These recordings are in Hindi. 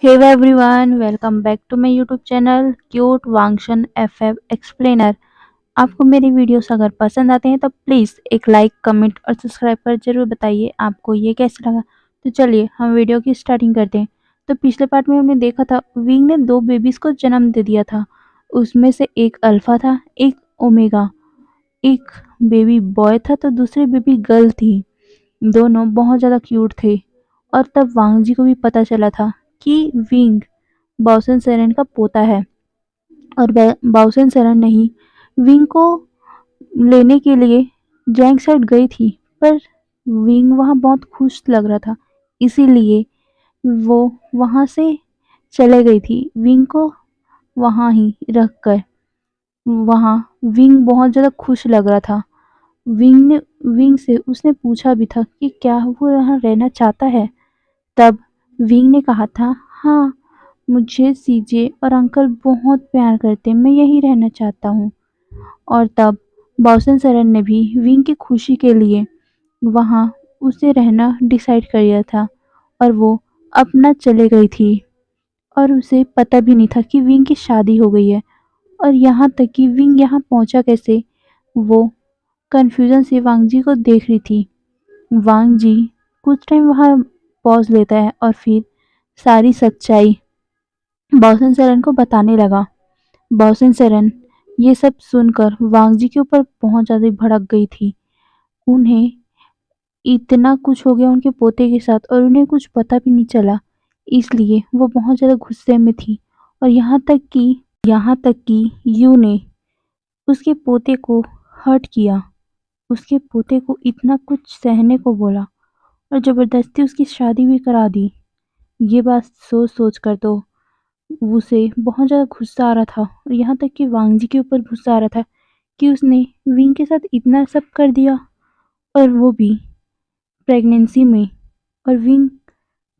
Hey everyone, welcome back to my YouTube channel cute Wangshan FF explainer. आपको मेरी वीडियोस अगर पसंद आते हैं तो प्लीज़ एक लाइक कमेंट और सब्सक्राइब कर जरूर बताइए आपको ये कैसा लगा। तो चलिए हम वीडियो की स्टार्टिंग करते हैं। तो पिछले पार्ट में हमने देखा था विंग ने दो बेबीज को जन्म दे दिया था। उसमें से एक अल्फा था, एक ओमेगा। एक बेबी बॉय था तो दूसरी बेबी गर्ल थी। दोनों बहुत ज़्यादा क्यूट थे। और तब वांग जी को भी पता चला था कि विंग बाउसन सेरेन का पोता है। और बाउसन सेरेन नहीं, विंग को लेने के लिए जैंग साइड गई थी, पर विंग वहाँ बहुत खुश लग रहा था, इसीलिए वो वहाँ से चले गई थी विंग को वहाँ ही रख कर। वहाँ विंग बहुत ज़्यादा खुश लग रहा था। विंग से उसने पूछा भी था कि क्या वो यहाँ रहना चाहता है। तब विंग ने कहा था, हाँ, मुझे सीजे और अंकल बहुत प्यार करते हैं, मैं यहीं रहना चाहता हूँ। और तब बाउसन सरन ने भी विंग की खुशी के लिए वहाँ उसे रहना डिसाइड कर लिया था और वो अपना चले गई थी। और उसे पता भी नहीं था कि विंग की शादी हो गई है। और यहाँ तक कि विंग यहाँ पहुँचा कैसे, वो कन्फ्यूजन से वांग जी को देख रही थी। वांग जी कुछ टाइम वहाँ पॉज लेता है और फिर सारी सच्चाई बाउसन सरन को बताने लगा। बाउसन सरन ये सब सुनकर वांग जी के ऊपर बहुत ज़्यादा भड़क गई थी। उन्हें इतना कुछ हो गया उनके पोते के साथ और उन्हें कुछ पता भी नहीं चला, इसलिए वो बहुत ज़्यादा गुस्से में थी। और यहाँ तक कि यू ने उसके पोते को हर्ट किया, उसके पोते को इतना कुछ सहने को बोला और ज़बरदस्ती उसकी शादी भी करा दी। ये बात सोच सोच कर तो उसे बहुत ज़्यादा गुस्सा आ रहा था और यहाँ तक कि वांग जी के ऊपर गुस्सा आ रहा था कि उसने विंग के साथ इतना सब कर दिया, और वो भी प्रेगनेंसी में। और विंग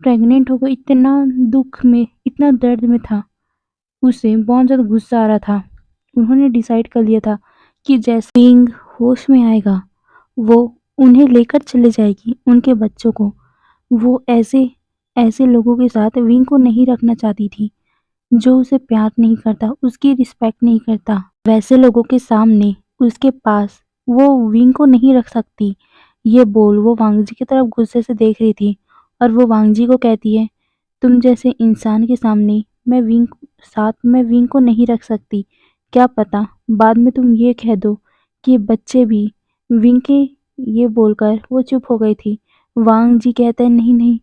प्रेग्नेंट होकर इतना दुख में, इतना दर्द में था, उसे बहुत ज़्यादा गुस्सा आ रहा था। उन्होंने डिसाइड कर लिया था कि जैसे विंग होश में आएगा, वो उन्हें लेकर चले जाएगी, उनके बच्चों को। वो ऐसे ऐसे लोगों के साथ विंग को नहीं रखना चाहती थी जो उसे प्यार नहीं करता, उसकी रिस्पेक्ट नहीं करता। वैसे लोगों के सामने, उसके पास वो विंग को नहीं रख सकती। ये बोल वो वांग जी की तरफ गुस्से से देख रही थी और वो वांग जी को कहती है, तुम जैसे इंसान के सामने मैं विंग को नहीं रख सकती। क्या पता बाद में तुम ये कह दो कि बच्चे भी विंग के। ये बोलकर वो चुप हो गई थी। वांग जी कहता है, नहीं नहीं,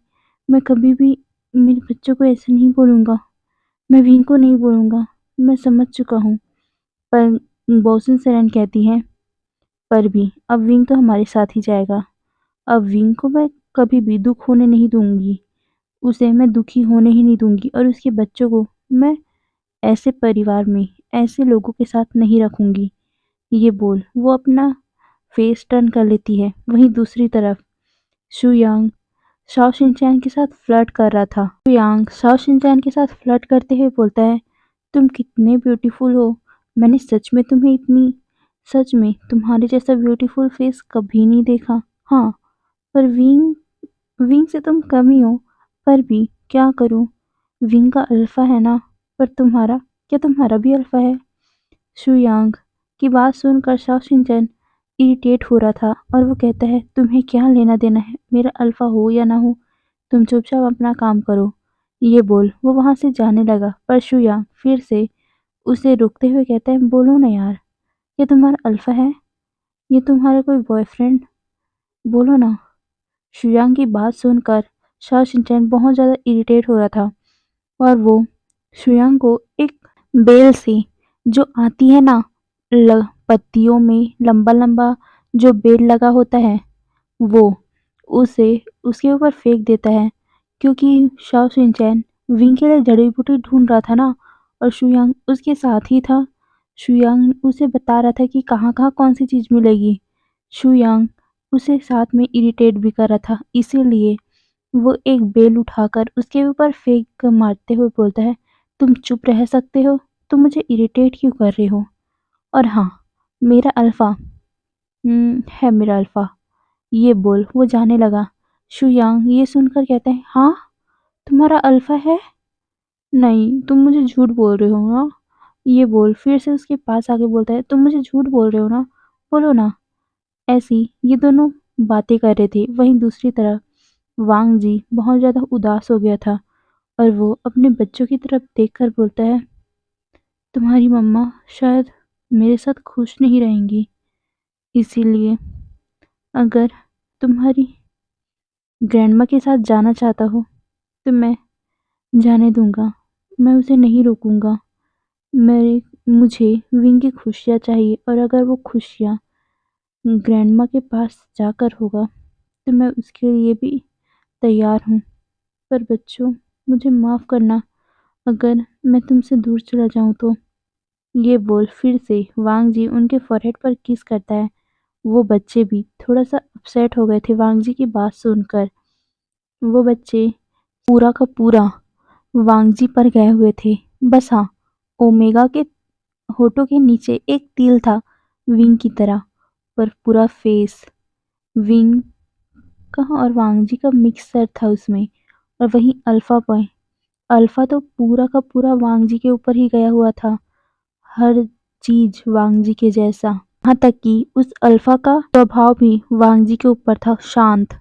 मैं कभी भी मेरे बच्चों को ऐसे नहीं बोलूँगा, मैं विंग को नहीं बोलूँगा, मैं समझ चुका हूँ। पर बोसन सेरेन कहती है, पर भी अब विंग तो हमारे साथ ही जाएगा। अब विंग को मैं कभी भी दुख होने नहीं दूंगी, उसे मैं दुखी होने ही नहीं दूंगी, और उसके बच्चों को मैं ऐसे परिवार में, ऐसे लोगों के साथ नहीं रखूंगी। ये बोल वो अपना फेस टर्न कर लेती है। वहीं दूसरी तरफ शु यांग शाओ शिनचैन के साथ फ्लर्ट कर रहा था। शु यांग शाओ शिनचैन के साथ फ्लर्ट करते हुए बोलता है, तुम कितने ब्यूटीफुल हो, मैंने सच में तुम्हारे जैसा ब्यूटीफुल फेस कभी नहीं देखा। हाँ, पर विंग विंग से तुम कम ही हो, पर भी क्या करूं, विंग का अल्फा है ना। पर तुम्हारा भी अल्फा है। शुयांग की बात सुनकर शाओ शिनचैन इरिटेट हो रहा था और वो कहता है, तुम्हें क्या लेना देना है मेरा अल्फा हो या ना हो, तुम चुपचाप अपना काम करो। ये बोल वो वहां से जाने लगा, पर शुयांग फिर से उसे रोकते हुए कहता है, बोलो ना यार, ये तुम्हारा अल्फा है, ये तुम्हारा कोई बॉयफ्रेंड, बोलो ना। शुयांग की बात सुनकर शाओ शिनचैन बहुत ज़्यादा इरिटेट हो रहा था और वो शुयांग को एक बेल से, जो आती है ना, पत्तियों में लंबा लंबा जो बेल लगा होता है, वो उसे उसके ऊपर फेंक देता है। क्योंकि शाओ शिनचैन विंग के लिए जड़ी बूटी ढूंढ रहा था ना, और शुयांग उसके साथ ही था। शुयांग उसे बता रहा था कि कहाँ कहाँ कौन सी चीज़ मिलेगी। शुयांग उसे साथ में इरिटेट भी कर रहा था, इसीलिए वो एक बेल उठाकर उसके ऊपर फेंक कर मारते हुए बोलता है, तुम चुप रह सकते हो, तुम मुझे इरिटेट क्यों कर रहे हो। और हाँ, मेरा अल्फा है मेरा अल्फा। ये बोल वो जाने लगा। शुयांग ये सुनकर कहते हैं, हाँ, तुम्हारा अल्फा है। नहीं, तुम मुझे झूठ बोल रहे हो ना? ये बोल फिर से उसके पास आके बोलता है, तुम मुझे झूठ बोल रहे हो ना? बोलो ना। ऐसी ये दोनों बातें कर रहे थे। वहीं दूसरी तरफ वांग जी बहुत ज़्यादा उदास हो गया था और वो अपने बच्चों की तरफ देखकर बोलता है, तुम्हारी मम्मा शायद मेरे साथ खुश नहीं रहेंगी, इसीलिए अगर तुम्हारी ग्रैंडमा के साथ जाना चाहता हो तो मैं जाने दूंगा। मैं उसे नहीं रोकूंगा। मेरे मुझे विंग की खुशियाँ चाहिए और अगर वो खुशियाँ ग्रैंडमा के पास जाकर होगा तो मैं उसके लिए भी तैयार हूँ। पर बच्चों, मुझे माफ़ करना अगर मैं तुमसे दूर चला जाऊँ तो। ये बोल फिर से वांग जी उनके फोrehead पर किस करता है। वो बच्चे भी थोड़ा सा अपसेट हो गए थे वांग जी की बात सुनकर। वो बच्चे पूरा का पूरा वांग जी पर गए हुए थे। बस हाँ, ओमेगा के होठों के नीचे एक तिल था विंग की तरह, पर पूरा फेस विंग का और वांग जी का मिक्सर था उसमें। और वहीं अल्फा तो पूरा का पूरा वांग जी के ऊपर ही गया हुआ था। हर चीज वांग जी के जैसा, यहाँ तक कि उस अल्फा का स्वभाव भी वांग जी के ऊपर था, शांत।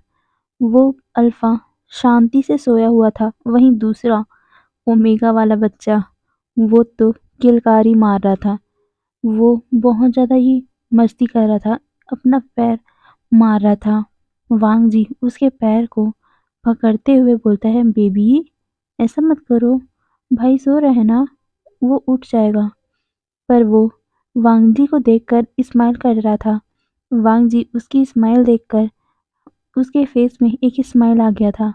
वो अल्फा शांति से सोया हुआ था। वहीं दूसरा ओमेगा वाला बच्चा, वो तो किलकारी मार रहा था। वो बहुत ज़्यादा ही मस्ती कर रहा था, अपना पैर मार रहा था। वांग जी उसके पैर को पकड़ते हुए बोलता है, बेबी ऐसा मत करो, भाई सो रहे हैं ना, वो उठ जाएगा। पर वो वांग जी को देखकर स्माइल कर रहा था। वांग जी उसकी स्माइल देखकर उसके फेस में एक स्माइल आ गया था।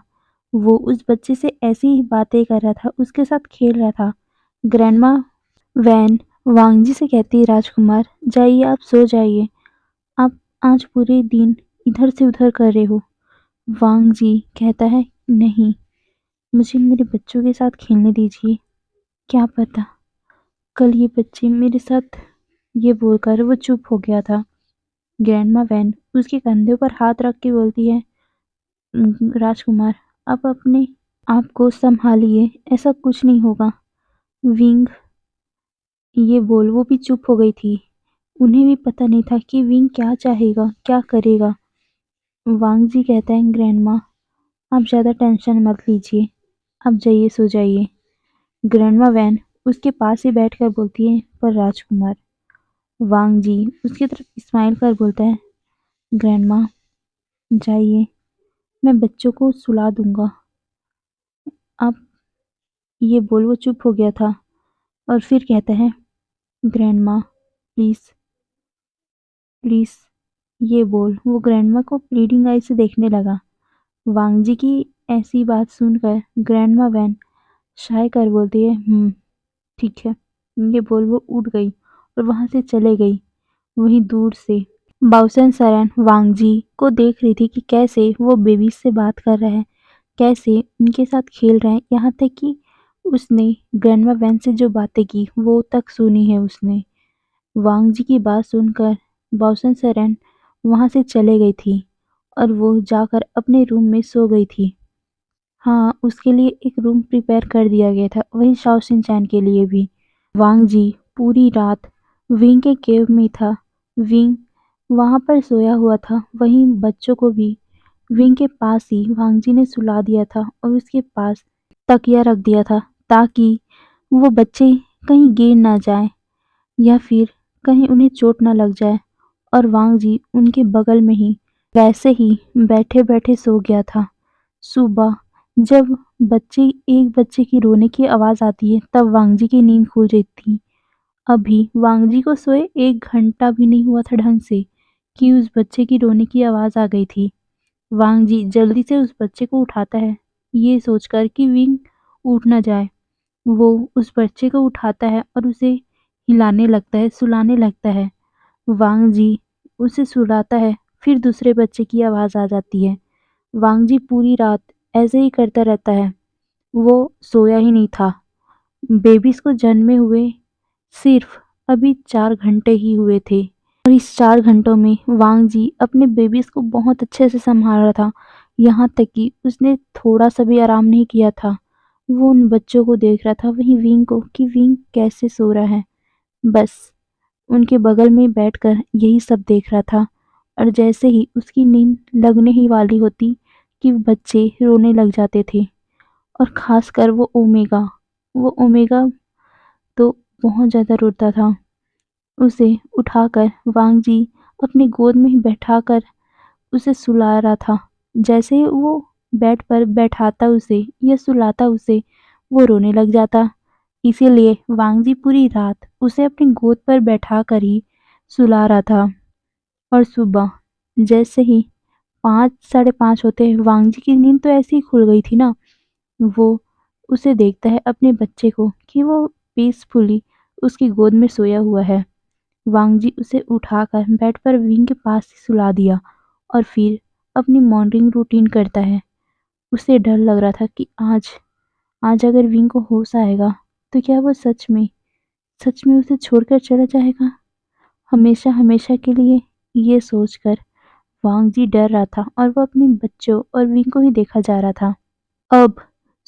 वो उस बच्चे से ऐसी ही बातें कर रहा था, उसके साथ खेल रहा था। ग्रैंडमा वैन वांगजी से कहती है, राजकुमार जाइए, आप सो जाइए। आप आज पूरे दिन इधर से उधर कर रहे हो। वांग जी कहता है, नहीं, मुझे मेरे बच्चों के साथ खेलने दीजिए। क्या पता कल ये बच्चे मेरे साथ। ये बोलकर वो चुप हो गया था। ग्रैंडमा वैन उसके कंधे पर हाथ रख के बोलती है, राजकुमार आप अपने आप को संभालिए, ऐसा कुछ नहीं होगा। विंग ये बोल वो भी चुप हो गई थी। उन्हें भी पता नहीं था कि विंग क्या चाहेगा, क्या करेगा। वांग जी कहता है, ग्रैंडमा आप ज़्यादा टेंशन मत लीजिए, आप जाइए सो जाइए। ग्रैंडमा वैन उसके पास ही बैठकर बोलती है, पर राजकुमार। वांग जी उसकी तरफ स्माइल कर बोलता है, ग्रैंडमा जाइए, मैं बच्चों को सुला दूंगा। आप ये बोल वो चुप हो गया था और फिर कहता है, ग्रैंडमा प्लीज़ प्लीज़। ये बोल वो ग्रैंडमा को प्लीडिंग आई से देखने लगा। वांग जी की ऐसी बात सुनकर ग्रैंडमा वैन शाय कर बोलती है, ठीक है। ये बोल वो उठ गई और वहां से चले गई। वहीं दूर से बाउसन सरन वांग जी को देख रही थी कि कैसे वो बेबी से बात कर रहा है, कैसे उनके साथ खेल रहे हैं। यहाँ तक कि उसने ग्रैंडमा वैन से जो बातें की वो तक सुनी है उसने। वांग जी की बात सुनकर बाउसन सरन वहां से चले गई थी और वो जाकर अपने रूम में सो गई थी। हाँ, उसके लिए एक रूम प्रिपेयर कर दिया गया था, वहीं शाओ शिनचैन के लिए भी। वांग जी पूरी रात विंग के केव में था। विंग वहां पर सोया हुआ था। वहीं बच्चों को भी विंग के पास ही वांग जी ने सुला दिया था और उसके पास तकिया रख दिया था, ताकि वो बच्चे कहीं गिर ना जाए या फिर कहीं उन्हें चोट ना लग जाए। और वांग जी उनके बगल में ही वैसे ही बैठे बैठे सो गया था। सुबह जब बच्चे एक बच्चे की रोने की आवाज़ आती है, तब वांग जी की नींद खुल जाती थी। अभी वांग जी को सोए 1 घंटा भी नहीं हुआ था ढंग से कि उस बच्चे की रोने की आवाज़ आ गई थी। वांग जी जल्दी से उस बच्चे को उठाता है, ये सोचकर कि विंग उठ ना जाए। वो उस बच्चे को उठाता है और उसे हिलाने लगता है, सुलाने लगता है। वांग जी उसे सुलाता है, फिर दूसरे बच्चे की आवाज़ आ जाती है। वांग जी पूरी रात ऐसे ही करता रहता है। वो सोया ही नहीं था। बेबीज़ को जन्मे हुए सिर्फ अभी 4 घंटे ही हुए थे और इस 4 घंटों में वांग जी अपने बेबीज़ को बहुत अच्छे से सँभाल रहा था। यहाँ तक कि उसने थोड़ा-सा भी आराम नहीं किया था। वो उन बच्चों को देख रहा था, वहीं विंग को, कि विंग कैसे सो रहा है। बस उनके बगल में बैठकर यही सब देख रहा था। और जैसे ही उसकी नींद लगने ही वाली होती कि बच्चे रोने लग जाते थे। और खासकर वो ओमेगा तो बहुत ज़्यादा रोता था। उसे उठाकर वांग जी अपनी गोद में ही बैठाकर उसे सुला रहा था। जैसे ही वो बेड पर बैठाता उसे या सुलाता उसे, वो रोने लग जाता। इसीलिए वांग जी पूरी रात उसे अपनी गोद पर बैठाकर ही सुला रहा था। और सुबह जैसे ही 5 साढ़े 5 होते, वांग जी की नींद तो ऐसे ही खुल गई थी ना। वो उसे देखता है अपने बच्चे को कि वो पीसफुली उसकी गोद में सोया हुआ है। वांग जी उसे उठाकर बेड पर विंग के पास ही सुला दिया और फिर अपनी मॉर्निंग रूटीन करता है। उसे डर लग रहा था कि आज आज अगर विंग को होश आएगा तो क्या वो सच में उसे छोड़कर चला जाएगा हमेशा हमेशा के लिए। ये सोचकर वांग जी डर रहा था और वो अपने बच्चों और विंग को ही देखा जा रहा था। अब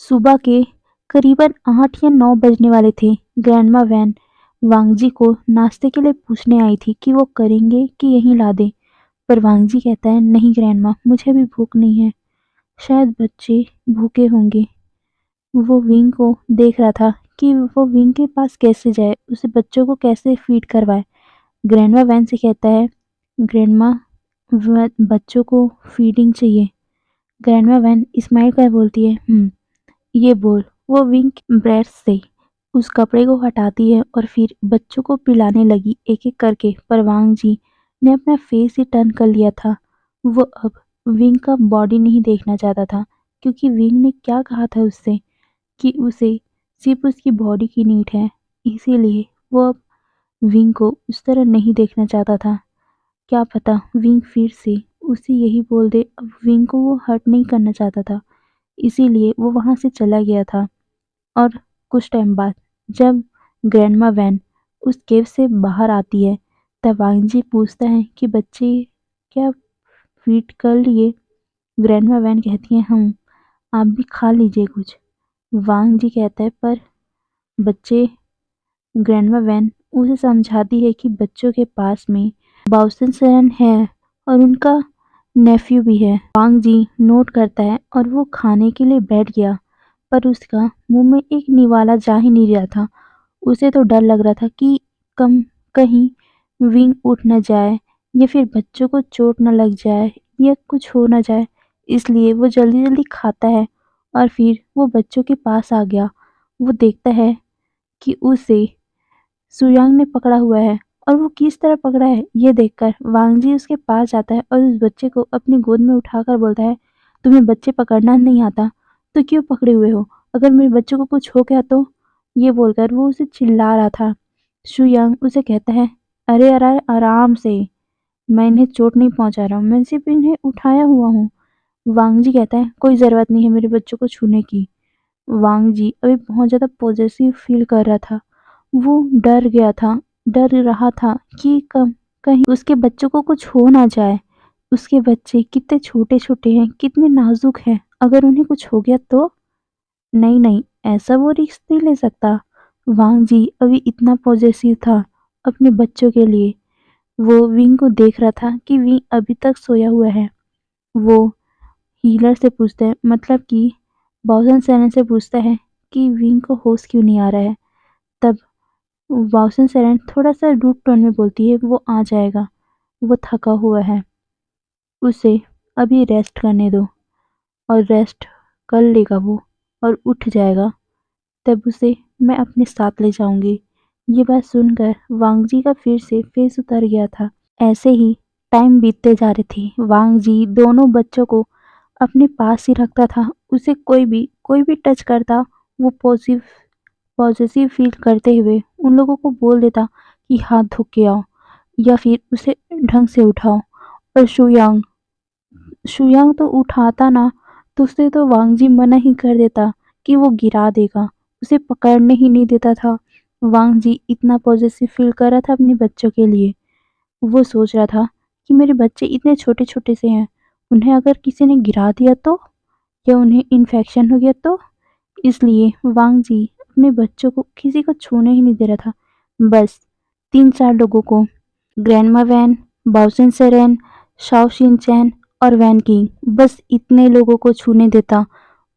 सुबह के करीबन 8 या 9 बजने वाले थे। ग्रैंडमा वैन वांगजी को नाश्ते के लिए पूछने आई थी कि वो करेंगे कि यहीं ला दें। पर वांगजी कहता है, नहीं ग्रैंडमा, मुझे अभी भूख नहीं है। शायद बच्चे भूखे होंगे। वो विंग को देख रहा था कि वो विंग के पास कैसे जाए, उसे बच्चों को कैसे फीड करवाए। ग्रैंडमा वैन से कहता है, ग्रैंडमा बच्चों को फीडिंग चाहिए। ग्रैंडमा वैन स्माइल कर बोलती है, ये बोल। वो विंग ब्रेस्ट से उस कपड़े को हटाती है और फिर बच्चों को पिलाने लगी एक एक करके। पर वांग जी ने अपना फेस ही टर्न कर लिया था। वो अब विंग का बॉडी नहीं देखना चाहता था, क्योंकि विंग ने क्या कहा था उससे कि उसे सिर्फ उसकी बॉडी की नीड है। इसीलिए वो अब विंग को उस तरह नहीं देखना चाहता था। क्या पता विंग फिर से उसे यही बोल दे। अब विंग को वो हर्ट नहीं करना चाहता था, इसीलिए वो वहां से चला गया था। और कुछ टाइम बाद जब ग्रैंडमा वैन उस केव से बाहर आती है, तब वांगजी पूछता है कि बच्चे क्या फीड कर लिए। ग्रैंडमा वैन कहती है, हम। आप भी खा लीजिए कुछ। वांग जी कहता है, पर बच्चे। ग्रैंडमा वैन उसे समझाती है कि बच्चों के पास में बाउसन सरन है और उनका नेफ्यू भी है। वांग जी नोट करता है और वो खाने के लिए बैठ गया, पर उसका मुंह में एक निवाला जा ही नहीं रहा था। उसे तो डर लग रहा था कि कम कहीं विंग उठ न जाए या फिर बच्चों को चोट न लग जाए या कुछ हो न जाए। इसलिए वो जल्दी जल्दी खाता है और फिर वो बच्चों के पास आ गया। वो देखता है कि उसे सुयांग ने पकड़ा हुआ है। और वो किस तरह पकड़ा है ये देखकर वांगजी उसके पास जाता है और उस बच्चे को अपनी गोद में उठाकर बोलता है, तुम्हें बच्चे पकड़ना नहीं आता तो क्यों पकड़े हुए हो? अगर मेरे बच्चों को कुछ हो गया तो? ये बोलकर वो उसे चिल्ला रहा था। शुयांग उसे कहता है, अरे अरे आराम से, मैं इन्हें चोट नहीं पहुंचा रहा हूँ, मैं सिर्फ इन्हें उठाया हुआ हूँ। वांगजी कहता है, कोई जरूरत नहीं है मेरे बच्चों को छूने की। वांग जी अभी बहुत ज़्यादा पॉजेसिव फील कर रहा था। वो डर रहा था कि कहीं उसके बच्चों को कुछ हो ना जाए। उसके बच्चे कितने छोटे-छोटे हैं, कितने नाजुक हैं, अगर उन्हें कुछ हो गया तो? नहीं, नहीं, ऐसा वो रिस्क नहीं ले सकता। वांग जी अभी इतना पॉजेसिव था अपने बच्चों के लिए। वो विंग को देख रहा था कि विंग अभी तक सोया हुआ है। वो हीलर से पूछता है, मतलब कि बॉसन सेरेन से पूछता है कि विंग को होश क्यों नहीं आ रहा है। तब बॉसन सेरेन थोड़ा सा रूड टोन में बोलती है, वो आ जाएगा, वो थका हुआ है, उसे अभी रेस्ट करने दो। और रेस्ट कर लेगा वो और उठ जाएगा, तब उसे मैं अपने साथ ले जाऊंगी। ये बात सुनकर वांग जी का फिर से फेस उतर गया था। ऐसे ही टाइम बीतते जा रहे थे। वांग जी दोनों बच्चों को अपने पास ही रखता था। उसे कोई भी टच करता, वो पॉजिटिव फील करते हुए उन लोगों को बोल देता कि हाथ धो के आओ या फिर उसे ढंग से उठाओ। और शुयांग तो उठाता ना, तो उसे तो वांगजी मना ही कर देता कि वो गिरा देगा, उसे पकड़ने ही नहीं देता था। वांगजी इतना पॉजिटिव फील कर रहा था अपने बच्चों के लिए। वो सोच रहा था कि मेरे बच्चे इतने छोटे छोटे से हैं, उन्हें अगर किसी ने गिरा दिया तो, या उन्हें इन्फेक्शन हो गया तो? इसलिए वांग जी अपने बच्चों को किसी को छूने ही नहीं दे रहा था। बस 3-4 लोगों को, ग्रैंडमा वैन, बाओसिन सेरेन, शाओ शिनचैन और वैन किंग, बस इतने लोगों को छूने देता।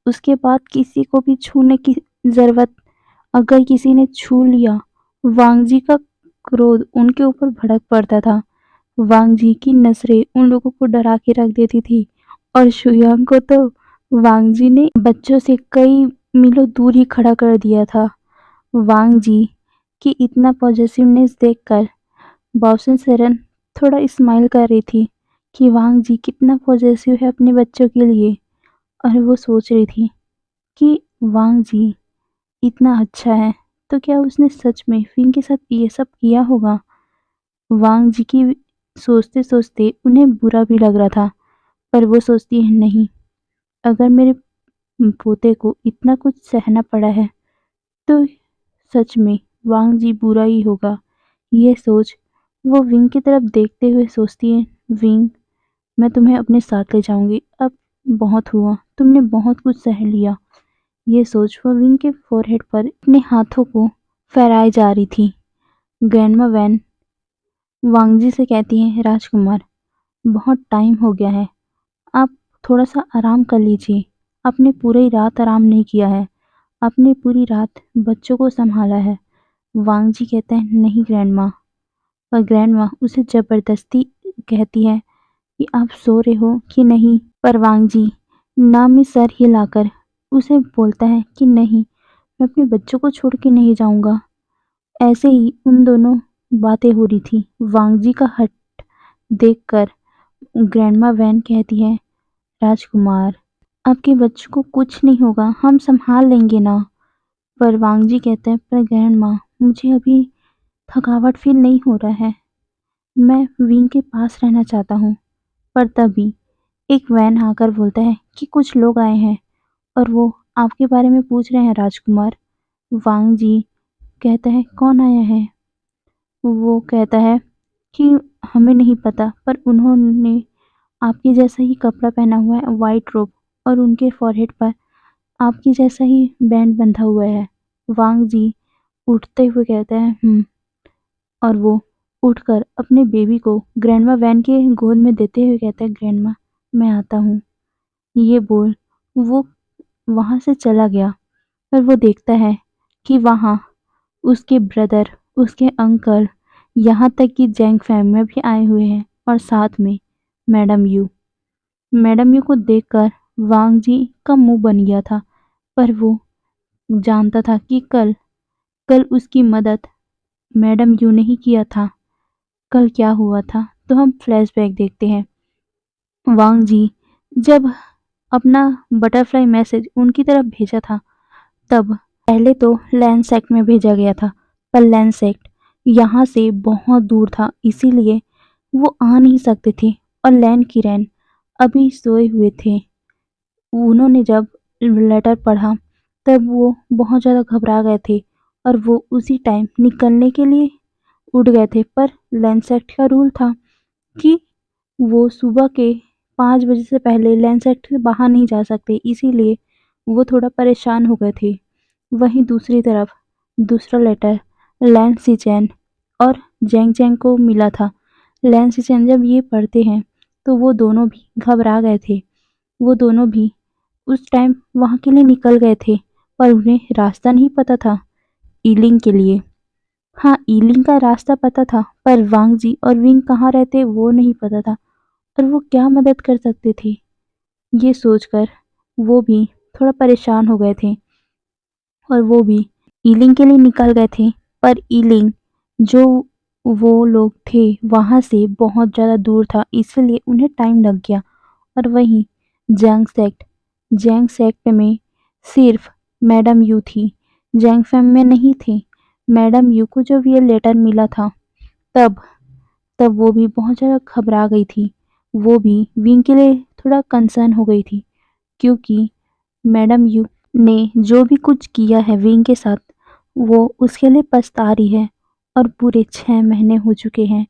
उसके बाद किसी को भी छूने की ज़रूरत, अगर किसी ने छू लिया, वांग जी का क्रोध उनके ऊपर भड़क पड़ता था। वांग जी की नज़रें उन लोगों को डरा के रख देती थी और शुयांग को तो वांग जी ने बच्चों से कई मीलों दूर ही खड़ा कर दिया था। वांग जी की इतना पॉजिटिवनेस देखकर बाओसिन सेरेन थोड़ा स्माइल कर रही थी कि वांग जी कितना पॉजिटिव है अपने बच्चों के लिए। और वो सोच रही थी कि वांग जी इतना अच्छा है, तो क्या उसने सच में विंग के साथ ये सब किया होगा? वांग जी की सोचते-सोचते उन्हें बुरा भी लग रहा था, पर वो सोचती है नहीं, अगर मेरे पोते को इतना कुछ सहना पड़ा है, तो सच में वांग जी बुरा ही होगा। ये सोच वो विंग की तरफ देखते हुए सोचती है, विंग, मैं तुम्हें अपने साथ ले जाऊंगी, अब बहुत हुआ, तुमने बहुत कुछ सह लिया। ये सोच वो विंग के फोरहेड पर अपने हाथों को फहराए जा रही थी। ग्रैंडमा वैन वांगजी से कहती हैं, राजकुमार, बहुत टाइम हो गया है, आप थोड़ा-सा आराम कर लीजिए। आपने पूरी रात आराम नहीं किया है, आपने पूरी रात बच्चों को सँभाला है। वांगजी कहते हैं, नहीं ग्रैंडमा, और ग्रैंडमा उसे ज़बरदस्ती कहती है कि आप सो रहे हो कि नहीं? पर वांगजी ना में सर हिलाकर उसे बोलता है कि नहीं, मैं अपने बच्चों को छोड़ के नहीं जाऊँगा। ऐसे ही उन दोनों बातें हो रही थी। वांगजी का हठ देखकर ग्रैंडमा वैन कहती है, राजकुमार, आपके बच्चों को कुछ नहीं होगा, हम संभाल लेंगे ना। पर वांगजी कहते हैं, पर ग्रैंडमा, मुझे अभी थकावट फील नहीं हो रहा है, मैं विंग के पास रहना चाहता हूँ। पर तभी एक वैन आकर बोलता है कि कुछ लोग आए हैं और वो आपके बारे में पूछ रहे हैं राजकुमार। वांगजी कहता है, कौन आया है? वो कहता है कि हमें नहीं पता, पर उन्होंने आपके जैसा ही कपड़ा पहना हुआ है, व्हाइट रोब, और उनके फॉरहेड पर आपके जैसा ही बैंड बंधा हुआ है। वांग जी उठते हुए कहते हैं, और वो उठकर अपने बेबी को ग्रैंडमा वैन के गोद में देते हुए कहते हैं, ग्रैंडमा, मैं आता हूँ। ये बोल वो वहाँ से चला गया। और वो देखता है कि वहाँ उसके ब्रदर, उसके अंकल, यहाँ तक कि जैंग फैमिली भी आए हुए हैं, और साथ में मैडम यू। मैडम यू को देखकर वांग जी का मुंह बन गया था, पर वो जानता था कि कल कल उसकी मदद मैडम यू ने ही किया था। कल क्या हुआ था, तो हम फ्लैशबैक देखते हैं। वांग जी जब अपना बटरफ्लाई मैसेज उनकी तरफ भेजा था, तब पहले तो लैंडसेक्ट में भेजा गया था, पर लैंडसेक्ट यहाँ से बहुत दूर था, इसीलिए वो आ नहीं सकते थे, और लैन किरैन अभी सोए हुए थे। उन्होंने जब लेटर पढ़ा, तब वो बहुत ज़्यादा घबरा गए थे और वो उसी टाइम निकलने के लिए उठ गए थे, पर लैंडसेक्ट का रूल था कि वो सुबह के 5 बजे से पहले लैंडसेक्ट से बाहर नहीं जा सकते, इसीलिए वो थोड़ा परेशान हो गए थे। वहीं दूसरी तरफ दूसरा लेटर लैन सिचेन और जेंग जेंग को मिला था। लैन सिचेन जब ये पढ़ते हैं, तो वो दोनों भी घबरा गए थे। वो दोनों भी उस टाइम वहाँ के लिए निकल गए थे, पर उन्हें रास्ता नहीं पता था ईलिंग के लिए। हाँ, ईलिंग का रास्ता पता था, पर वांग जी और विंग कहाँ रहते वो नहीं पता था, और वो क्या मदद कर सकते थे। ये सोचकर वो भी थोड़ा परेशान हो गए थे, और वो भी ईलिंग के लिए निकल गए थे, पर ईलिंग जो वो लोग थे वहाँ से बहुत ज़्यादा दूर था, इसलिए उन्हें टाइम लग गया। और वहीं जैंग सेक्ट में सिर्फ मैडम यू थी, जैंग फैम में नहीं थी। मैडम यू को जब ये लेटर मिला था, तब तब वो भी बहुत ज़्यादा घबरा गई थी। वो भी विंग के लिए थोड़ा कंसर्न हो गई थी, क्योंकि मैडम यू ने जो भी कुछ किया है विंग के साथ, वो उसके लिए पछता रही है, और पूरे 6 महीने हो चुके हैं।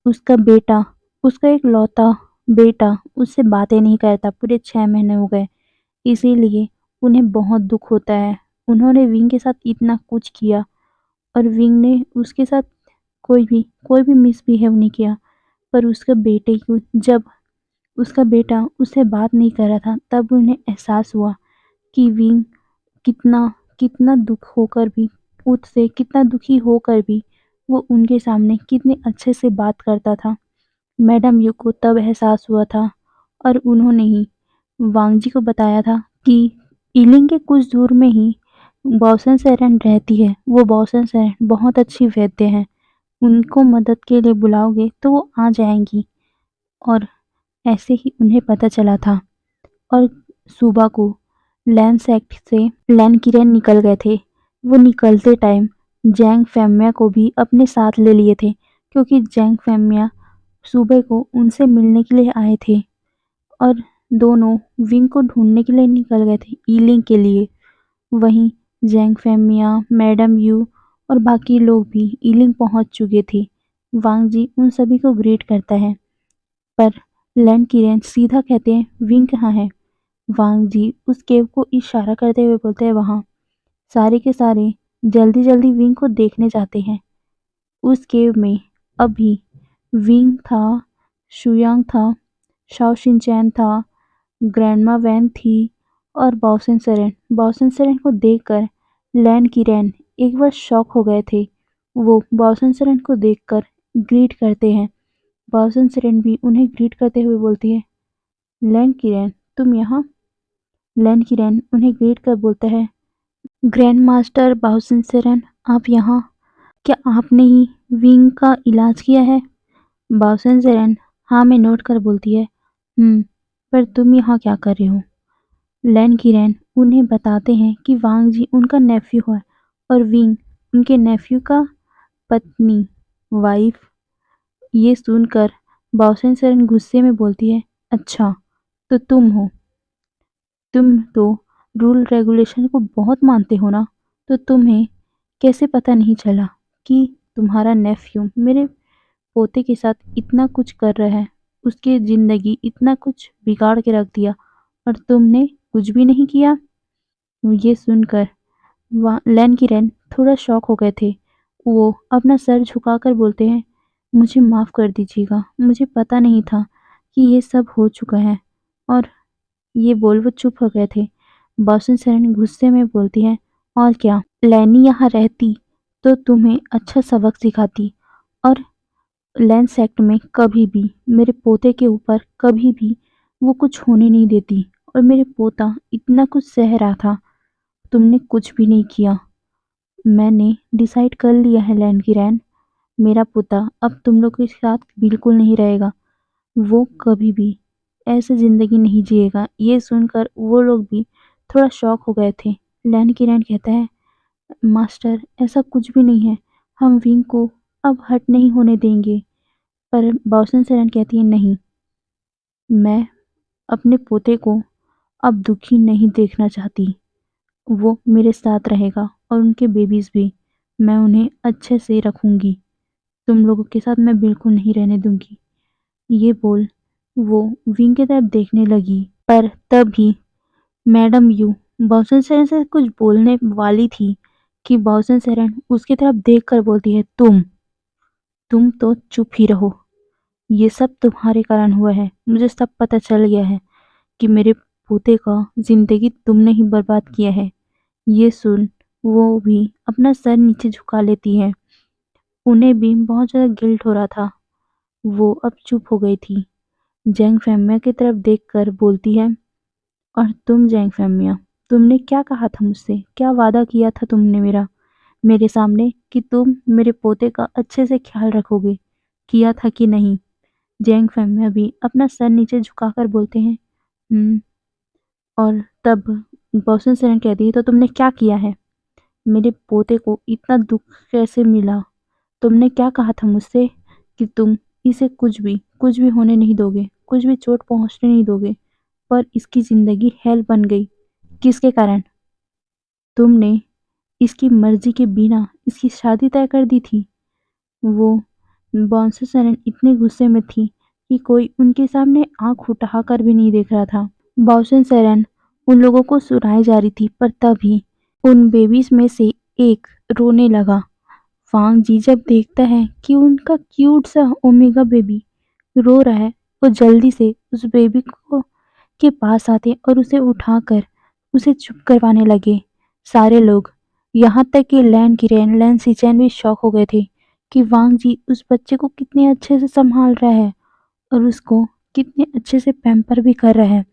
उसका बेटा, उसका एक लौता बेटा उससे बातें नहीं करता, पूरे 6 महीने हो गए। इसीलिए उन्हें बहुत दुख होता है। उन्होंने विंग के साथ इतना कुछ किया और विंग ने उसके साथ कोई भी मिसबिहेव नहीं किया। पर उसके बेटे को जब उसका बेटा उससे बात नहीं कर रहा था, तब उन्हें एहसास हुआ कि विंग कितना कितना दुख होकर भी उससे कितना दुखी होकर भी वो उनके सामने कितने अच्छे से बात करता था। मैडम यू को तब एहसास हुआ था और उन्होंने ही वांग जी को बताया था कि ईलिंग के कुछ दूर में ही बॉसन सेरेन रहती है। वो बॉसन सेरेन बहुत अच्छी वैद्य हैं। उनको मदद के लिए बुलाओगे तो वो आ जाएंगी। और ऐसे ही उन्हें पता चला था। और सुबह को लैंसैक्ट से लैन किरेन निकल गए थे। वो निकलते टाइम जैंग फैमिया को भी अपने साथ ले लिए थे, क्योंकि जैंग फैमिया सुबह को उनसे मिलने के लिए आए थे और दोनों विंग को ढूंढने के लिए निकल गए थे ईलिंग के लिए। वहीं जैंग फैमिया, मैडम यू और बाकी लोग भी ईलिंग पहुंच चुके थे। वांग जी उन सभी को ग्रीट करता है, पर लैन किरेन सीधा कहते हैं विंग कहाँ है। वांग जी उस केव को इशारा करते हुए बोलते हैं वहां। सारे के सारे जल्दी जल्दी विंग को देखने जाते हैं। उस केव में अभी विंग था, शुयांग था, शाओ शिनचैन था, ग्रैंडमा वैन थी और बाओसेन सेरेन। बाओसेन सेरेन को देखकर लैन किरेन एक बार शॉक हो गए थे। वो बाओसेन सेरेन को देखकर ग्रीट करते हैं। बाओसेन सेरेन भी उन्हें ग्रीट करते हुए बोलती है, लैन किरेन तुम यहाँ। लैन किरेन उन्हें ग्रीट कर बोलता है, ग्रैंड मास्टर बाओसेन सेरेन आप यहाँ। क्या आपने ही विंग का इलाज किया है? बाओसेन सेरेन हाँ में नोट कर बोलती है, पर तुम यहाँ क्या कर रहे हो? लैन किरेन उन्हें बताते हैं कि वांग जी उनका नेफ्यू है और विंग उनके नेफ्यू का पत्नी वाइफ। ये सुनकर बाओसेन सेरेन गुस्से में बोलती है, अच्छा तो तुम तो रूल रेगुलेशन को बहुत मानते हो ना, तो तुम्हें कैसे पता नहीं चला कि तुम्हारा नेफ्यू मेरे पोते के साथ इतना कुछ कर रहा है, उसकी जिंदगी इतना कुछ बिगाड़ के रख दिया और तुमने कुछ भी नहीं किया। ये सुनकर लैन किरेन थोड़ा शॉक हो गए थे। वो अपना सर झुकाकर बोलते हैं, मुझे माफ़ कर दीजिएगा, मुझे पता नहीं था कि ये सब हो चुका है। और ये बोल वो चुप हो गए थे। बासुन सेरेन गुस्से में बोलती है, और क्या लैनी यहाँ रहती तो तुम्हें अच्छा सबक सिखाती और लैंड सेक्ट में कभी भी मेरे पोते के ऊपर कभी भी वो कुछ होने नहीं देती। और मेरे पोता इतना कुछ सह रहा था, तुमने कुछ भी नहीं किया। मैंने डिसाइड कर लिया है लैंड की रैन, मेरा पोता अब तुम लोग के साथ बिल्कुल नहीं रहेगा। वो कभी भी ऐसे ज़िंदगी नहीं जिएगा। ये सुनकर वो लोग भी थोड़ा शॉक हो गए थे। लैंड की रैन कहता है, मास्टर ऐसा कुछ भी नहीं है, हम विंग को अब हट नहीं होने देंगे। पर बाउसन सेरेन कहती है, नहीं, मैं अपने पोते को अब दुखी नहीं देखना चाहती। वो मेरे साथ रहेगा और उनके बेबीज़ भी। मैं उन्हें अच्छे से रखूंगी। तुम लोगों के साथ मैं बिल्कुल नहीं रहने दूंगी। ये बोल वो विंग की तरफ देखने लगी, पर तभी मैडम यू बाउसन सेरेन से कुछ बोलने वाली थी कि बाउसन सेरेन उसकी तरफ देखकर बोलती है, तुम तो चुप ही रहो। ये सब तुम्हारे कारण हुआ है। मुझे सब पता चल गया है कि मेरे पोते का जिंदगी तुमने ही बर्बाद किया है। ये सुन वो भी अपना सर नीचे झुका लेती है। उन्हें भी बहुत ज़्यादा गिल्ट हो रहा था। वो अब चुप हो गई थी। जैंग फैमिया की तरफ देखकर बोलती है, और तुम जैंग फैमिया, तुमने क्या कहा था मुझसे? क्या वादा किया था तुमने मेरे सामने कि तुम मेरे पोते का अच्छे से ख्याल रखोगे? किया था कि नहीं? जैंग फैमिया भी अपना सर नीचे झुकाकर बोलते हैं, हम्म। और तब बॉसन सेरेन कहती है, तो तुमने क्या किया है? मेरे पोते को इतना दुख कैसे मिला? तुमने क्या कहा था मुझसे कि तुम इसे कुछ भी होने नहीं दोगे, कुछ भी चोट पहुंचने नहीं दोगे। पर इसकी जिंदगी हेल बन गई। किसके कारण? तुमने इसकी मर्जी के बिना इसकी शादी तय कर दी थी। वो बॉन्सो सेरेन इतने गुस्से में थी कि कोई उनके सामने आंख उठाकर भी नहीं देख रहा था। बाउसन सेरेन उन लोगों को सुनाई जा रही थी, पर तभी उन बेबीज में से एक रोने लगा। वांग जी जब देखता है कि उनका क्यूट सा ओमेगा बेबी रो रहा है, वो जल्दी से उस बेबी को के पास आते और उसे उठाकर उसे चुप करवाने लगे। सारे लोग, यहाँ तक कि लैन किरेन लैन सिचैन भी शॉक हो गए थे कि वांग जी उस बच्चे को कितने अच्छे से संभाल रहा है और उसको कितने अच्छे से पैम्पर भी कर रहा है।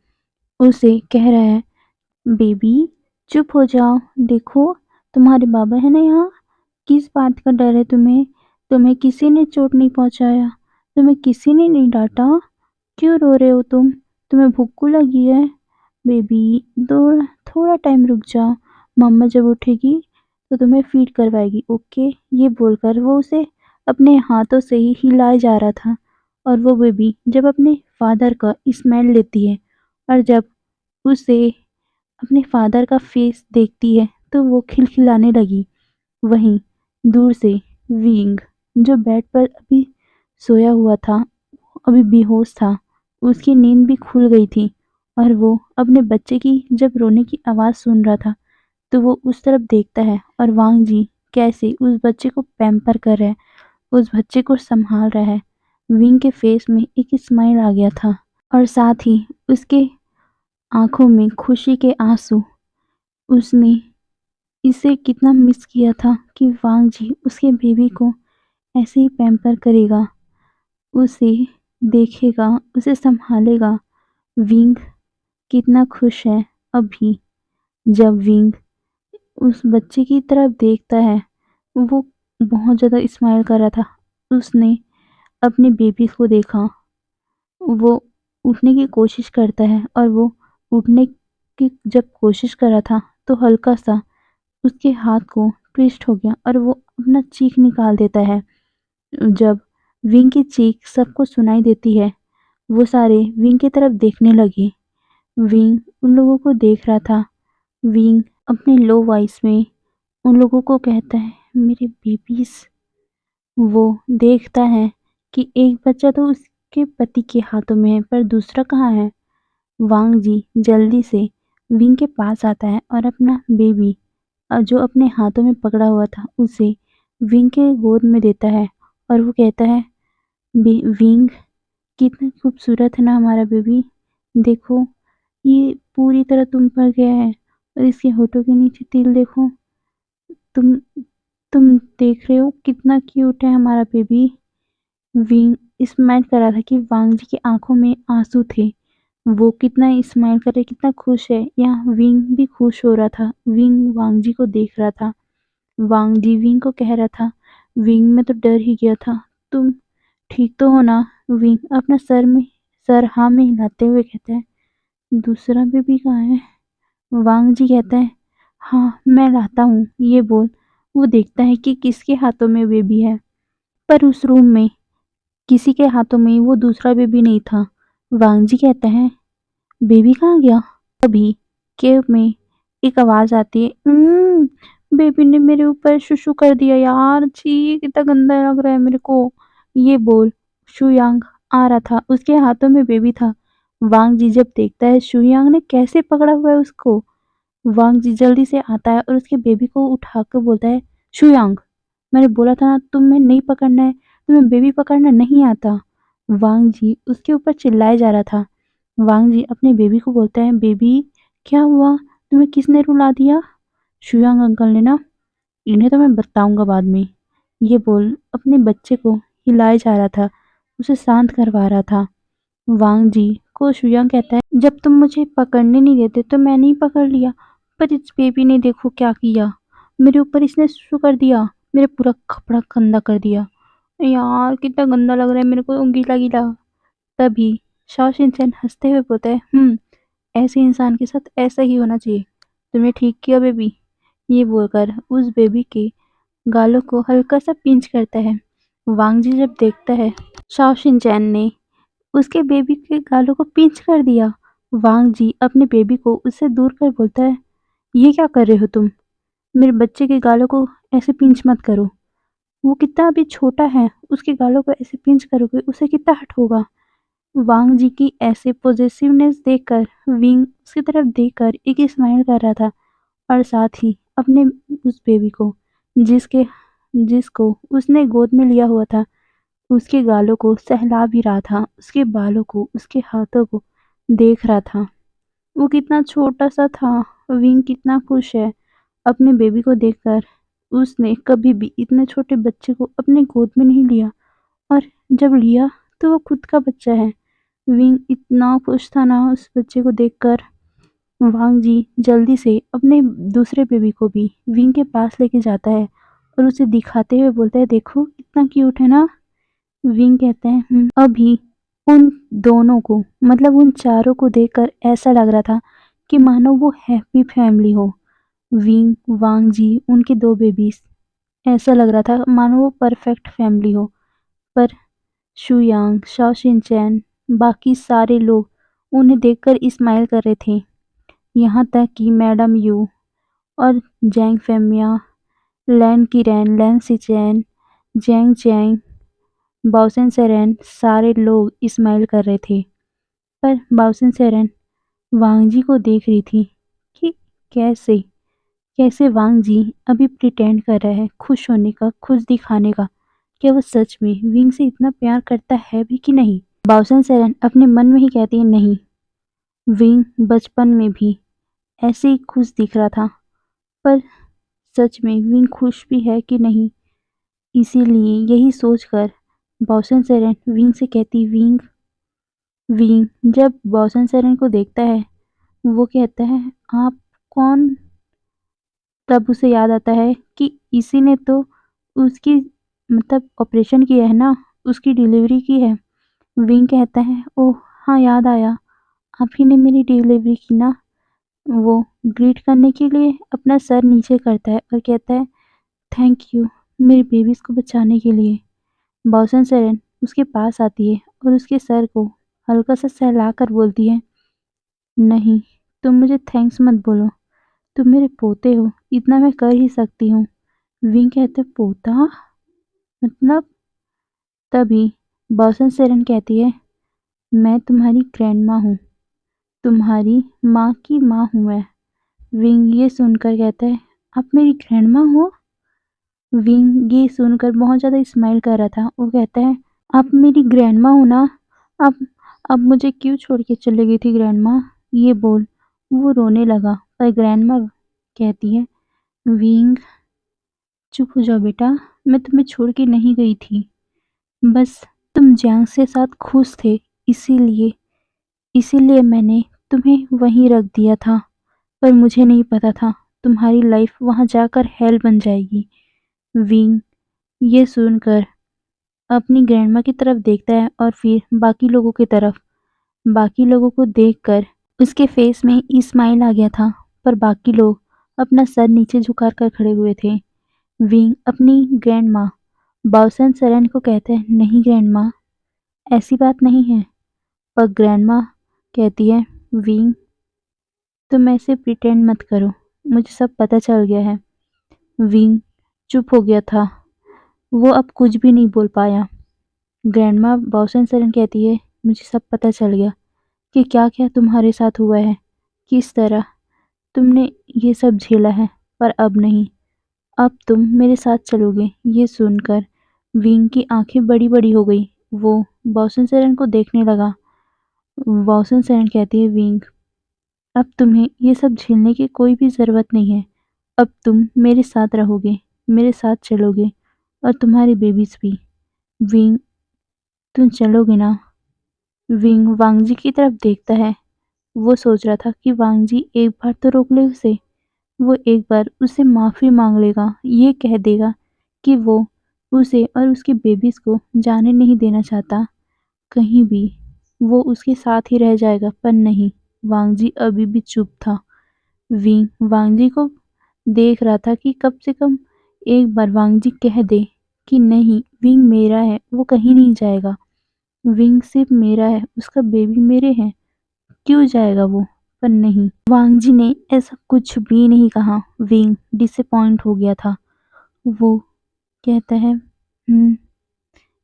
उसे कह रहा है, बेबी चुप हो जाओ, देखो तुम्हारे बाबा है ना यहाँ। किस बात का डर है तुम्हें? तुम्हें किसी ने चोट नहीं पहुंचाया, तुम्हें किसी ने नहीं डांटा। क्यों रो रहे हो तुम? तुम्हें भूख लगी है? बेबी दो थोड़ा टाइम रुक जाओ, मम्मा जब उठेगी तो तुम्हें फीड करवाएगी, ओके। ये बोलकर वो उसे अपने हाथों से ही हिलाए जा रहा था। और वो बेबी जब अपने फादर का स्मेल लेती है और जब उसे अपने फादर का फेस देखती है तो वो खिलखिलाने लगी। वहीं दूर से विंग, जो बेड पर अभी सोया हुआ था, अभी बेहोश था, उसकी नींद भी खुल गई थी और वो अपने बच्चे की जब रोने की आवाज़ सुन रहा था तो वो उस तरफ देखता है और वांग जी कैसे उस बच्चे को पैम्पर कर रहा है, उस बच्चे को संभाल रहा है। विंग के फेस में एक स्माइल आ गया था और साथ ही उसके आंखों में खुशी के आंसू। उसने इसे कितना मिस किया था कि वांग जी उसके बेबी को ऐसे ही पैम्पर करेगा, उसे देखेगा, उसे संभालेगा। विंग कितना खुश है अभी। जब विंग उस बच्चे की तरफ देखता है, वो बहुत ज़्यादा स्माइल कर रहा था। उसने अपने बेबी को देखा, वो उठने की कोशिश करता है और वो उठने की जब कोशिश कर रहा था तो हल्का सा उसके हाथ को ट्विस्ट हो गया और वो अपना चीख निकाल देता है। जब विंग की चीख सबको सुनाई देती है, वो सारे विंग की तरफ देखने लगे। विंग उन लोगों को देख रहा था। विंग अपने लो वॉइस में उन लोगों को कहता है, मेरे बेबीज। वो देखता है कि एक बच्चा तो उसके पति के हाथों में है, पर दूसरा कहाँ है। वांग जी जल्दी से विंग के पास आता है और अपना बेबी जो अपने हाथों में पकड़ा हुआ था उसे विंग के गोद में देता है और वो कहता है, विंग कितना खूबसूरत है ना हमारा बेबी। देखो ये पूरी तरह तुम पर गया है और इसके होठों के नीचे तिल देखो। तुम तुम देख रहे हो कितना क्यूट है हमारा बेबी। विंग स्माइल कर रहा था कि वांग जी की आंखों में आंसू थे। वो कितना स्माइल कर रहे, कितना खुश है। यहाँ विंग भी खुश हो रहा था। विंग वांग जी को देख रहा था। वांग जी विंग को कह रहा था, विंग में तो डर ही गया था, तुम ठीक तो हो ना। विंग अपना सर हाँ में हिलाते हुए कहता है, दूसरा बेबी कहाँ है? वांग जी कहता है, हाँ मैं लाता हूँ। ये बोल वो देखता है कि किसके हाथों में बेबी है, पर उस रूम में किसी के हाथों में वो दूसरा बेबी नहीं था। वांग जी कहता है, बेबी कहाँ गया? तभी केव में एक आवाज आती है, बेबी ने मेरे ऊपर शुशु कर दिया यार, छी कितना गंदा लग रहा है मेरे को। ये बोल शुयांग आ रहा था, उसके हाथों में बेबी था। वांग जी जब देखता है शुयांग ने कैसे पकड़ा हुआ है उसको, वांग जी जल्दी से आता है और उसके बेबी को उठाकर बोलता है, शुयांग मैंने बोला था ना तुम्हें नहीं पकड़ना है, तुम्हें बेबी पकड़ना नहीं आता। वांग जी उसके ऊपर चिल्लाया जा रहा था। वांग जी अपने बेबी को बोलता है, बेबी क्या हुआ, तुम्हें किसने रुला दिया? शुयांग अंकल ने ना, इन्हें तो मैं बताऊंगा बाद में। ये बोल अपने बच्चे को हिलाया जा रहा था, उसे शांत करवा रहा था। वांग जी को शुयांग कहता है, जब तुम मुझे पकड़ने नहीं देते तो मैंने ही पकड़ लिया, पर इस बेबी ने देखो क्या किया, मेरे ऊपर इसने शुरू कर दिया, मेरे पूरा कपड़ा गंदा कर दिया। यार कितना गंदा लग रहा है मेरे को, गीला गीला। तभी शाओ शिनचैन हंसते हुए बोलता है, ऐसे इंसान के साथ ऐसा ही होना चाहिए, तुमने ठीक किया बेबी। ये बोलकर उस बेबी के गालों को हल्का सा पिंच करता है। वांग जी जब देखता है शाओ शिनचैन ने उसके बेबी के गालों को पिंच कर दिया, वांग जी अपने बेबी को उससे दूर कर बोलता है, ये क्या कर रहे हो तुम? मेरे बच्चे के गालों को ऐसे पिंच मत करो, वो कितना अभी छोटा है, उसके गालों को ऐसे पिंच करोगे उसे कितना हर्ट होगा। वांग जी की ऐसे पॉसेसिवनेस देखकर विंग उसकी तरफ देखकर एक स्माइल कर रहा था और साथ ही अपने उस बेबी को जिसके जिसको उसने गोद में लिया हुआ था, उसके गालों को सहला भी रहा था, उसके बालों को, उसके हाथों को देख रहा था। वो कितना छोटा-सा था, विंग कितना खुश है अपने बेबी को देखकर। उसने कभी भी इतने छोटे बच्चे को अपने गोद में नहीं लिया और जब लिया तो वो खुद का बच्चा है। विंग इतना खुश था ना उस बच्चे को देखकर। वांग जी जल्दी से अपने दूसरे बेबी को भी विंग के पास लेके जाता है और उसे दिखाते हुए बोलता है, देखो कितना क्यूट है ना। विंग कहते हैं, अभी उन दोनों को मतलब उन चारों को देखकर ऐसा लग रहा था कि मानो वो हैप्पी फैमिली हो। विंग, वांग जी, उनके दो बेबीज, ऐसा लग रहा था मानो वो परफेक्ट फैमिली हो। पर शुयांग, शाओ शिनचैन, बाकी सारे लोग उन्हें देखकर स्माइल कर रहे थे। यहाँ तक कि मैडम यू और जैंग फेमिया, लैन किरैन, लैन सिचैन, जैंग चैंग, बाओसेन सेरेन सारे लोग स्माइल कर रहे थे। पर बाओसेन सेरेन वांग जी को देख रही थी कि कैसे कैसे वांग जी अभी प्रिटेंड कर रहा है खुश होने का, खुश दिखाने का। क्या वो सच में विंग से इतना प्यार करता है भी कि नहीं? बाओसेन सेरेन अपने मन में ही कहती है, नहीं, विंग बचपन में भी ऐसे ही खुश दिख रहा था। पर सच में विंग खुश भी है कि नहीं? इसीलिए यही सोचकर बाओसेन सेरेन विंग से कहती, विंग, विंग जब बाओसेन सेरेन को देखता है, वो कहता है, आप कौन? तब उसे याद आता है कि इसी ने तो उसकी मतलब ऑपरेशन किया है ना, उसकी डिलीवरी की है। विंग कहता है, ओह हाँ याद आया, आप ही ने मेरी डिलीवरी की ना। वो ग्रीट करने के लिए अपना सर नीचे करता है और कहता है, थैंक यू मेरे बेबीज को बचाने के लिए। बाओसन सेरेन उसके पास आती है और उसके सर को हल्का सा सहला कर बोलती है, नहीं, तुम मुझे थैंक्स मत बोलो, तुम मेरे पोते हो, इतना मैं कर ही सकती हूँ। विंग कहते, पोता मतलब? तभी बाओसन सेरेन कहती है, मैं तुम्हारी ग्रैंडमा हूँ, तुम्हारी माँ की माँ हूँ मैं। विंग ये सुनकर कहता है, आप मेरी ग्रैंडमा हो? विंग ये सुनकर बहुत ज़्यादा स्माइल कर रहा था। वो कहता है, आप मेरी ग्रैंडमा हो ना? अब मुझे क्यों छोड़ के चली गई थी ग्रैंडमा? ये बोल वो रोने लगा। पर ग्रैंडमा कहती है, विंग चुप हो जाओ बेटा, मैं तुम्हें छोड़ के नहीं गई थी, बस तुम जैंग से साथ खुश थे, इसीलिए इसीलिए मैंने तुम्हें वहीं रख दिया था। पर मुझे नहीं पता था तुम्हारी लाइफ वहाँ जाकर हेल बन जाएगी। विंग ये सुनकर अपनी ग्रैंडमा की तरफ देखता है और फिर बाकी लोगों की तरफ। बाकी लोगों को देखकर उसके फेस में स्माइल आ गया था, पर बाकी लोग अपना सर नीचे झुकाकर खड़े हुए थे। विंग अपनी ग्रैंडमा बाओसन सेरेन को कहते हैं, नहीं ग्रैंडमा, ऐसी बात नहीं है। पर ग्रैंडमा कहती है, विंग तुम ऐसे प्रिटेंड मत करो, मुझे सब पता चल गया है। विंग चुप हो गया था, वो अब कुछ भी नहीं बोल पाया। ग्रैंडमा बाओसन सेरेन कहती है, मुझे सब पता चल गया कि क्या-क्या तुम्हारे साथ हुआ है, किस तरह तुमने ये सब झेला है, पर अब नहीं, अब तुम मेरे साथ चलोगे। ये सुनकर विंग की आंखें बड़ी-बड़ी हो गई। वो बाओसन सेरेन को देखने लगा। बाओसन सेरेन कहती है, विंग अब तुम्हें ये सब झेलने की कोई भी ज़रूरत नहीं है। अब तुम मेरे साथ रहोगे, मेरे साथ चलोगे और तुम्हारे बेबीज़ भी। विंग तुम चलोगे ना? विंग वांगजी की तरफ देखता है। वो सोच रहा था कि वांगजी एक बार तो रोक ले उसे। वो एक बार उससे माफ़ी माँग लेगा, ये कह देगा कि वो उसे और उसके बेबीज़ को जाने नहीं देना चाहता कहीं भी। वो उसके साथ ही रह जाएगा, पर नहीं, वांगजी अभी भी चुप था। विंग वांगजी को देख रहा था कि कम से कम एक बार वांगजी कह दे कि नहीं, विंग मेरा है, वो कहीं नहीं जाएगा। विंग सिर्फ मेरा है, उसका बेबी मेरे हैं, क्यों जाएगा वो? पर नहीं, वांगजी ने ऐसा कुछ भी नहीं कहा। विंग डिसअपॉइंट हो गया था। वो कहता है,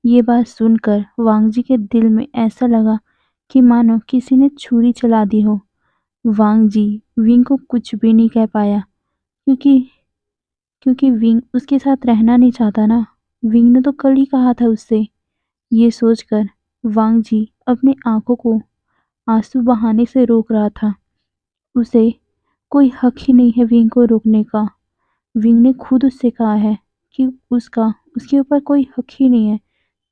ये बात सुनकर वांगजी के दिल में ऐसा लगा कि मानो किसी ने छुरी चला दी हो। वांग जी विंग को कुछ भी नहीं कह पाया, क्योंकि क्योंकि विंग उसके साथ रहना नहीं चाहता ना। विंग ने तो कल ही कहा था उससे। ये सोचकर वांग जी अपनी आंखों को आंसू बहाने से रोक रहा था। उसे कोई हक ही नहीं है विंग को रोकने का। विंग ने खुद उससे कहा है कि उसका उसके ऊपर कोई हक ही नहीं है,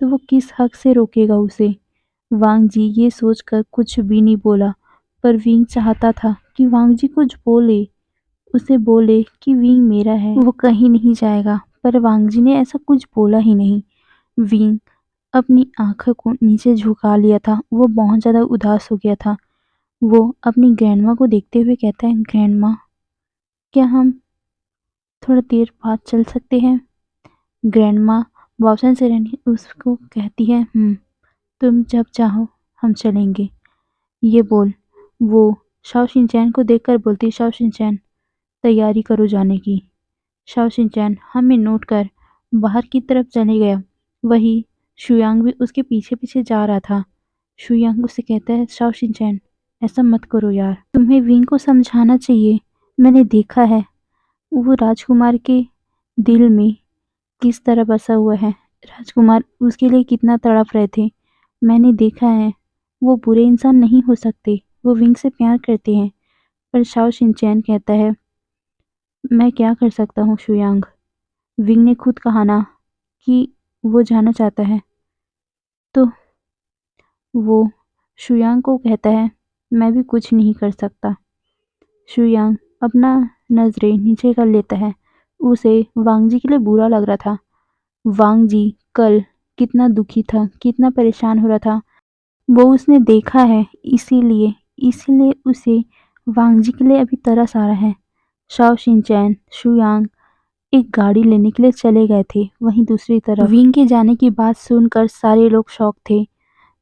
तो वो किस हक से रोकेगा उसे। वांग जी ये सोचकर कुछ भी नहीं बोला, पर विंग चाहता था कि वांग जी कुछ बोले, उसे बोले कि विंग मेरा है, वो कहीं नहीं जाएगा। पर वांग जी ने ऐसा कुछ बोला ही नहीं। विंग अपनी आंखों को नीचे झुका लिया था, वो बहुत ज़्यादा उदास हो गया था। वो अपनी ग्रैंडमा को देखते हुए कहता है, ग्रैंडमा, क्या हम थोड़ा देर बाद चल सकते हैं? ग्रैंडमा वापसन से उसको कहती है, तुम जब चाहो हम चलेंगे। ये बोल वो शाओ शिनचैन को देखकर बोलती, शाओ शिनचैन, तैयारी करो जाने की। शाओ शिनचैन हमें नोट कर बाहर की तरफ चले गया। वही शुयांग भी उसके पीछे पीछे जा रहा था। शुयांग उसे कहता है, शाओ शिनचैन ऐसा मत करो यार, तुम्हें विंग को समझाना चाहिए। मैंने देखा है वो राजकुमार के दिल में किस तरह बसा हुआ है। राजकुमार उसके लिए कितना तड़प रहे थे। मैंने देखा है वो बुरे इंसान नहीं हो सकते, वो विंग से प्यार करते हैं। पर शाओ शिनचैन कहता है, मैं क्या कर सकता हूँ शुयांग, विंग ने खुद कहा ना कि वो जाना चाहता है। तो वो शुयांग को कहता है, मैं भी कुछ नहीं कर सकता। शुयांग अपना नजरें नीचे कर लेता है। उसे वांग जी के लिए बुरा लग रहा था। वांग जी कल कितना दुखी था, कितना परेशान हो रहा था, वो उसने देखा है। इसीलिए इसीलिए उसे वांग जी के लिए अभी तरस आ रहा है। शाओ शिनचैन शुयांग एक गाड़ी लेने के लिए चले गए थे। वहीं दूसरी तरफ विंग के जाने की बात सुनकर सारे लोग शॉक थे।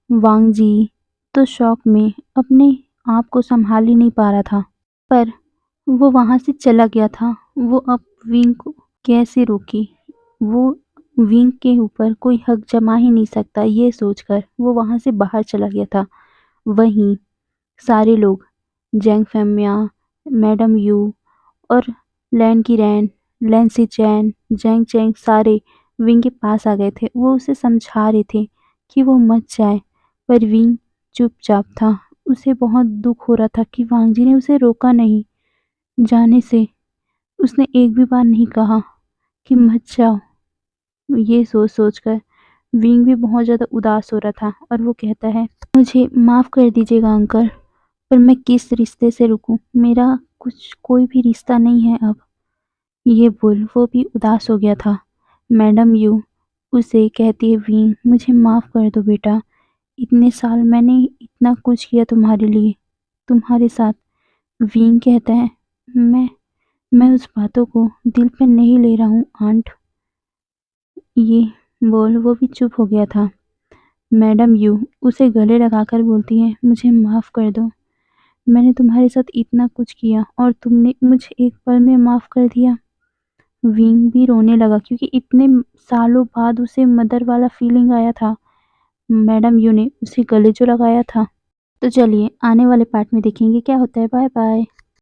वांग जी तो शॉक में अपने आप को संभाल ही नहीं पा रहा था। पर वो वहां से चला गया था। वो अब विंग को कैसे रोकी? वो विंग के ऊपर कोई हक जमा ही नहीं सकता, ये सोचकर वो वहां से बाहर चला गया था। वहीं सारे लोग, जैंग फैमिया, मैडम यू और लैन की रैन, लैन सी चैन, जैंग चैंग सारे विंग के पास आ गए थे। वो उसे समझा रहे थे कि वो मत जाए, पर विंग चुपचाप था। उसे बहुत दुख हो रहा था कि वांग जी ने उसे रोका नहीं जाने से। उसने एक भी बार नहीं कहा कि मत जाओ। ये सोच सोचकर विंग भी बहुत ज़्यादा उदास हो रहा था और वो कहता है, मुझे माफ़ कर दीजिएगा अंकल, पर मैं किस रिश्ते से रुकूं? मेरा कुछ कोई भी रिश्ता नहीं है अब। ये बोल वो भी उदास हो गया था। मैडम यू उसे कहती है, विंग मुझे माफ़ कर दो बेटा, इतने साल मैंने इतना कुछ किया तुम्हारे लिए, तुम्हारे साथ। विंग कहता है, मैं उस बातों को दिल पर नहीं ले रहा हूँ आंट। ये बोल वो भी चुप हो गया था। मैडम यू उसे गले लगाकर बोलती है, मुझे माफ़ कर दो, मैंने तुम्हारे साथ इतना कुछ किया और तुमने मुझे एक पल में माफ़ कर दिया। विंग भी रोने लगा, क्योंकि इतने सालों बाद उसे मदर वाला फीलिंग आया था। मैडम यू ने उसे गले जो लगाया था। तो चलिए आने वाले पार्ट में देखेंगे क्या होता है। Bye bye.